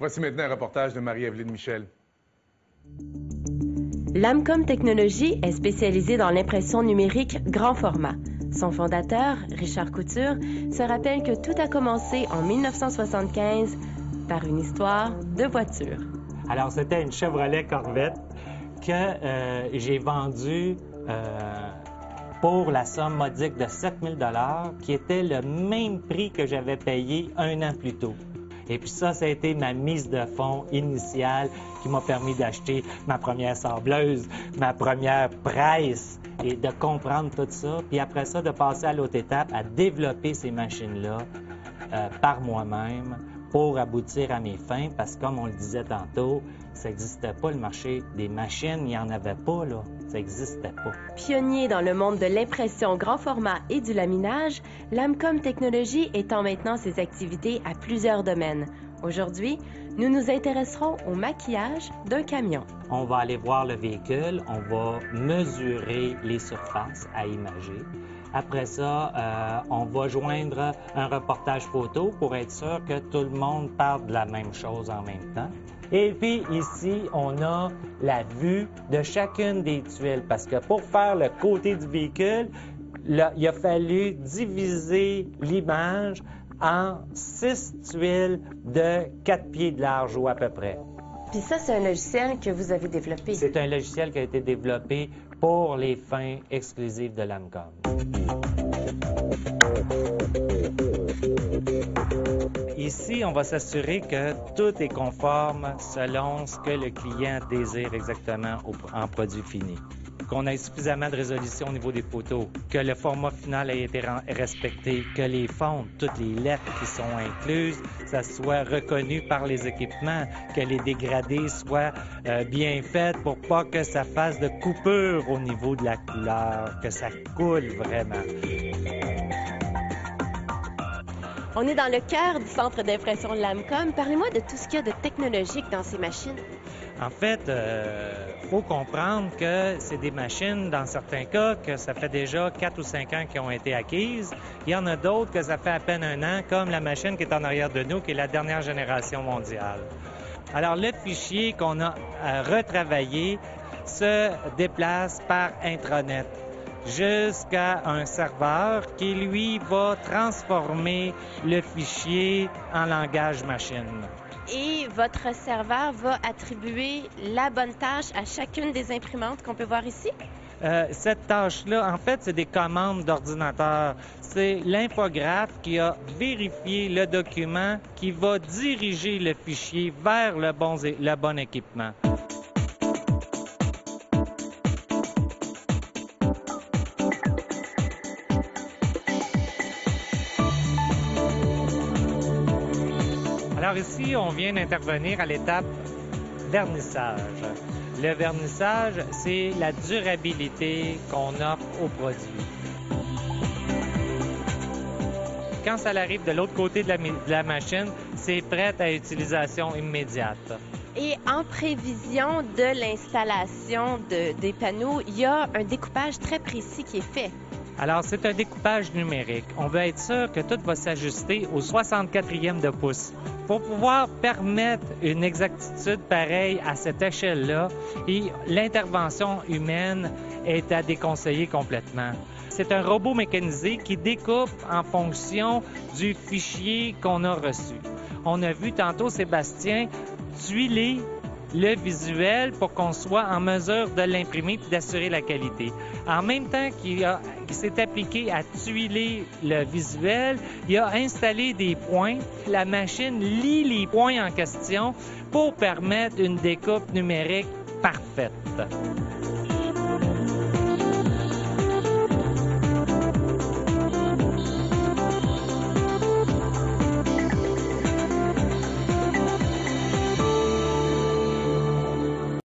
Voici maintenant un reportage de Marie-Èveline Michel. Lamcom Technologies est spécialisée dans l'impression numérique grand format. Son fondateur, Richard Couture, se rappelle que tout a commencé en 1975 par une histoire de voiture. Alors, c'était une Chevrolet Corvette que j'ai vendue pour la somme modique de 7 000 $, qui était le même prix que j'avais payé un an plus tôt. Et puis ça a été ma mise de fonds initiale qui m'a permis d'acheter ma première sableuse, ma première presse et de comprendre tout ça. Puis après ça, de passer à l'autre étape, à développer ces machines-là par moi-même pour aboutir à mes fins. Parce que comme on le disait tantôt, ça n'existait pas le marché des machines, il n'y en avait pas, là. Ça n'existait pas. Pionnier dans le monde de l'impression grand format et du laminage, Lamcom Technologies étend maintenant ses activités à plusieurs domaines. Aujourd'hui, nous nous intéresserons au maquillage d'un camion. On va aller voir le véhicule, on va mesurer les surfaces à imager. Après ça, on va joindre un reportage photo pour être sûr que tout le monde parle de la même chose en même temps. Et puis ici, on a la vue de chacune des tuiles parce que pour faire le côté du véhicule, là, il a fallu diviser l'image en 6 tuiles de 4 pieds de large ou à peu près. Puis ça, c'est un logiciel que vous avez développé. C'est un logiciel qui a été développé pour les fins exclusives de Lamcom. Ici, on va s'assurer que tout est conforme selon ce que le client désire exactement en produit fini. Qu'on ait suffisamment de résolution au niveau des photos, que le format final ait été respecté, que les fontes, toutes les lettres qui sont incluses, ça soit reconnu par les équipements, que les dégradés soient bien faits pour pas que ça fasse de coupure au niveau de la couleur, que ça coule vraiment. On est dans le cœur du centre d'impression de Lamcom. Parlez-moi de tout ce qu'il y a de technologique dans ces machines. En fait, faut comprendre que c'est des machines, dans certains cas, que ça fait déjà 4 ou 5 ans qui ont été acquises. Il y en a d'autres que ça fait à peine un an, comme la machine qui est en arrière de nous, qui est la dernière génération mondiale. Alors, le fichier qu'on a retravaillé se déplace par intranet jusqu'à un serveur qui, lui, va transformer le fichier en langage machine. Et votre serveur va attribuer la bonne tâche à chacune des imprimantes qu'on peut voir ici? Cette tâche-là, en fait, c'est des commandes d'ordinateur. C'est l'infographe qui a vérifié le document qui va diriger le fichier vers le bon équipement. Alors ici, on vient d'intervenir à l'étape vernissage. Le vernissage, c'est la durabilité qu'on offre au produit. Quand ça arrive de l'autre côté de la machine, c'est prêt à utilisation immédiate. Et en prévision de l'installation des panneaux, il y a un découpage très précis qui est fait. Alors, c'est un découpage numérique. On veut être sûr que tout va s'ajuster au 64e de pouce. Pour pouvoir permettre une exactitude pareille à cette échelle-là, et l'intervention humaine est à déconseiller complètement. C'est un robot mécanisé qui découpe en fonction du fichier qu'on a reçu. On a vu tantôt Sébastien tuiler le visuel pour qu'on soit en mesure de l'imprimer et d'assurer la qualité. En même temps qu'il s'est appliqué à tuiler le visuel, il a installé des points. La machine lit les points en question pour permettre une découpe numérique parfaite.